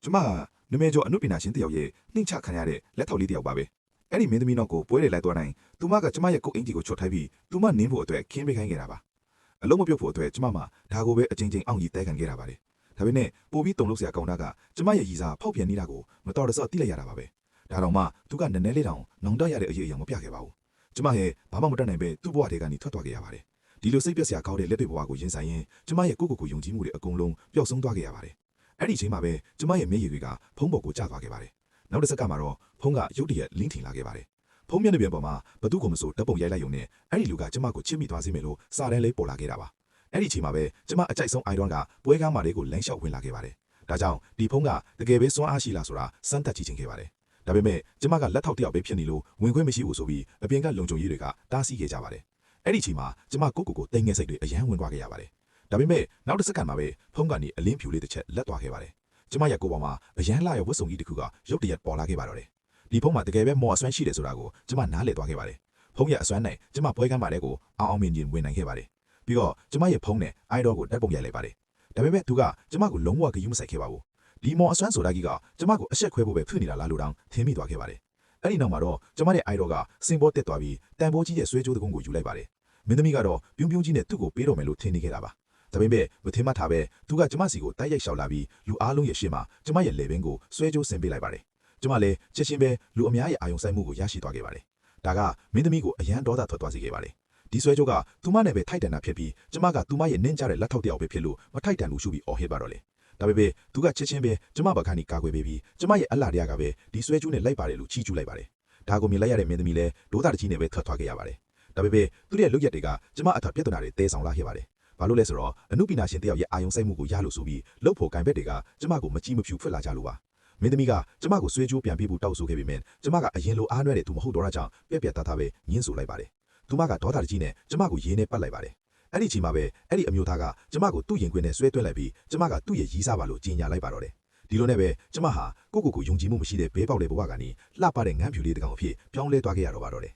ကျမနမဲကျော်အနုပညာရှင်တယောက်ရဲ့နှိမ့်ချခံရတဲ့လက်ထောက်လေးတယောက်ပါပဲအဲ့ဒီမင်းသမီးနောက်ကိုပွဲတွေလိုက်သွားတိုင်းသူမကကျမရဲ့ကိုယ်အင်ကြီးကိုချွတ်ထိုက်ပြီးသူမနင်းဖို့အတွက်ခင်းပေးခိုင်းခဲ့တာပါအလုံးမပြုတ်ဖို့အတွက်ကျမမှဒါကိုပဲအချိန်ချင်းအောင်ကြီးတဲခံခဲ့တာပါလေဒါပေမဲ့ပို့ပြီးတုံလို့စရာကောင်းတာကကျမရဲ့ရည်စားဖောက်ပြန်နေတာကိုမတော်တဆတိလိုက်ရတာပါပဲဒါတော့မှသူကနည်းနည်းလေးတောင်နောင်တရတဲ့အရေးအယောင်မပြခဲ့ပါဘူးကျမရဲ့ဘာမှမတတ်နိုင်ပဲသူ့ဘဝထဲကနေထွက်သွားခဲ့ရပါတယ်ဒီလိုစိတ်ပြက်စရာကောင်းတဲ့လက်တွေ့ဘဝကိုရင်ဆိုင်ရင်ကျမရဲ့ကိုယုံကြည်မှုတွေအကုန်လုံးပျောက်ဆုံးသွားခဲ့ရပါတယ်အဲ့ဒီချိန်မှာပဲကျမရဲ့မျက်ရည်တွေကဖုံးပေါ်ကိုကျသွားခဲ့ပါတယ်နောက်တစ်စက္ကန့်မှာတော့ဖုံးကရုတ်တရက်လင်းထင်လာခဲ့ပါတယ်ဖုံးမျက်နှာပြင်ပေါ်မှာဘသူ့ကိုမဆိုဓာတ်ပုံရိုက်လိုက်ရုံနဲ့အဲ့ဒီလူကကျမကိုချစ်မိသွားစေမယ်လို့စာတန်းလေးပေါ်လာခဲ့တာပါအဲ့ဒီချိန်မှာပဲကျမအကြိုက်ဆုံးအိုင်ဒွန်းကပွဲကားမာလေးကိုလမ်းလျှောက်ဝင်လာခဲ့ပါတယ်ဒါကြောင့်ဒီဖုံးကတကယ်ပဲစွမ်းအားရှိလားဆိုတာစမ်းသပ်ကြည့်ချင်ခဲ့ပါတယ်ဒါပေမဲ့ကျမကလက်ထောက်တယောက်ပဲဖြစ်နေလို့ဝင်ခွင့်မရှိဘူးဆိုပြီးအပြင်ကလုံခြုံရေးတွေကတားဆီးခဲ့ကြပါတယ်အဲ့ဒီချိန်မှာကျမကိုတိတ်ငယ်စိတ်တွေအယမ်းဝင်သွားခဲ့ရပါတယ်ဒါပေမဲ့နောက်တစ်စက္ကန့်မှာပဲဖုံးကနေအလင်းဖြူလေးတစ်ချက်လက်သွားခဲ့ပါတယ်ကျမရဲ့ကိုယ်ပေါ်မှာအရန်လာရဲ့ဝတ်စုံကြီးတစ်ခုကရုတ်တရက်ပေါ်လာခဲ့ပါတော့တယ်ဒီဖုံးမှာတကယ်ပဲမော်အစွမ်းရှိတယ်ဆိုတာကိုကျမနားလည်သွားခဲ့ပါတယ်ဖုံးရဲ့အစွမ်းနဲ့ကျမပွဲကမ်းပါတဲ့ကိုအောင်မြင်ဝင်နိုင်ခဲ့ပါတယ်ပြီးတော့ကျမရဲ့ဖုံးနဲ့အိုင်ဒေါ်ကိုဓာတ်ပုံရိုက်လိုက်ပါတယ်ဒါပေမဲ့သူကကျမကိုလုံးဝဂရုမစိုက်ခဲ့ပါဘူးဒီမော်အစွမ်းဆိုတာကြီးကကျမကိုအဆက်ခွဲဖို့ပဲဖြစ်နေတာလားလို့တောင်ထင်မိသွားခဲ့ပါတယ်အဲ့ဒီနောက်မှာတော့ကျမရဲ့အိုင်ဒေါ်ကစင်ပေါ်တက်သွားပြီးတန်ဖိုးကြီးရဲ့ဆွဲကြိုးတကုံးကိုယူလိုက်ပါတယ်မင်းသမီးကတော့ပြုံးကြီးနဲ့သူ့ကိုပေးတော့မယ်လို့ထင်နေခဲ့တာပါဒါပေမဲ့မထင်မှတ်ထားပဲသူကကျမစီကိုတိုက်ရိုက်လျှောက်လာပြီးလူအားလုံးရဲ့ရှေ့မှာကျမရဲ့လေပင်ကိုဆွဲကြိုးဆင်ပေးလိုက်ပါတယ်ကျမလည်းချက်ချင်းပဲလူအများရဲ့အာယုံစိုက်မှုကိုရရှိသွားခဲ့ပါတယ်ဒါကမင်းသမီးကိုအရန်ဒေါသထွက်သွားစေခဲ့ပါတယ်ဒီဆွဲကြိုးကသူမနဲ့ပဲထိုက်တန်တာဖြစ်ပြီးကျမကသူမရဲ့နင့်ကြတဲ့လက်ထောက်တယောက်ပဲဖြစ်လို့မထိုက်တန်လို့ရှုပြီးအော်ဟစ်ပါတော့လေဒါပေမဲ့သူကချက်ချင်းပဲကျမဘက်ကနေကာကွယ်ပေးပြီးကျမရဲ့အလှတရားကပဲဒီဆွဲကြိုးနဲ့လိုက်ပါတယ်လို့ချီးကျူးလိုက်ပါတယ်ဒါကိုမြင်လိုက်ရတဲ့မင်းသမီးလည်းဒေါသတကြီးနဲ့ပဲထွက်သွားခဲ့ရပါတယ်ဒါပေမဲ့သူ့ရဲ့လုပ်ရက်တွေကကျမအထပြဿနာတွေတဲဆောင်လာခဲ့ပါတယ်ဘာလို့လဲဆိုတော့အနုပညာရှင်တယောက်ရဲ့အာယုံစိုက်မှုကိုရလို့ဆိုပြီးလှုပ်ဖို့ကင်ဘက်တွေကကျမကိုမကြည့်မဖြူဖွက်လာကြလို့ပါမင်းသမီးကကျမကိုဆွေးကြိုးပြန်ပေးဖို့တောက်ဆိုခဲ့ပေမဲ့ကျမကအရင်လိုအားနွဲ့တဲ့သူမဟုတ်တော့တာကြောင့်ပြက်သားပဲညှင်းဆိုလိုက်ပါတယ်သူမကဒေါသတကြီးနဲ့ကျမကိုရေးနဲ့ပတ်လိုက်ပါတယ်အဲ့ဒီချိန်မှာပဲအဲ့ဒီအမျိုးသားကကျမကိုသူ့ရင်ခွင်နဲ့ဆွဲသွင်းလိုက်ပြီးကျမကသူ့ရဲ့ရီးစားပါလို့ကြီးညာလိုက်ပါတော့တယ်ဒီလိုနဲ့ပဲကျမဟာကိုယုံကြည်မှုမရှိတဲ့ဘဲပေါက်တဲ့ဘဝကနေလှပတဲ့ငန်းဖြူလေးတကောင်အဖြစ်ပြောင်းလဲသွားခဲ့ရတော့ပါတော့တယ်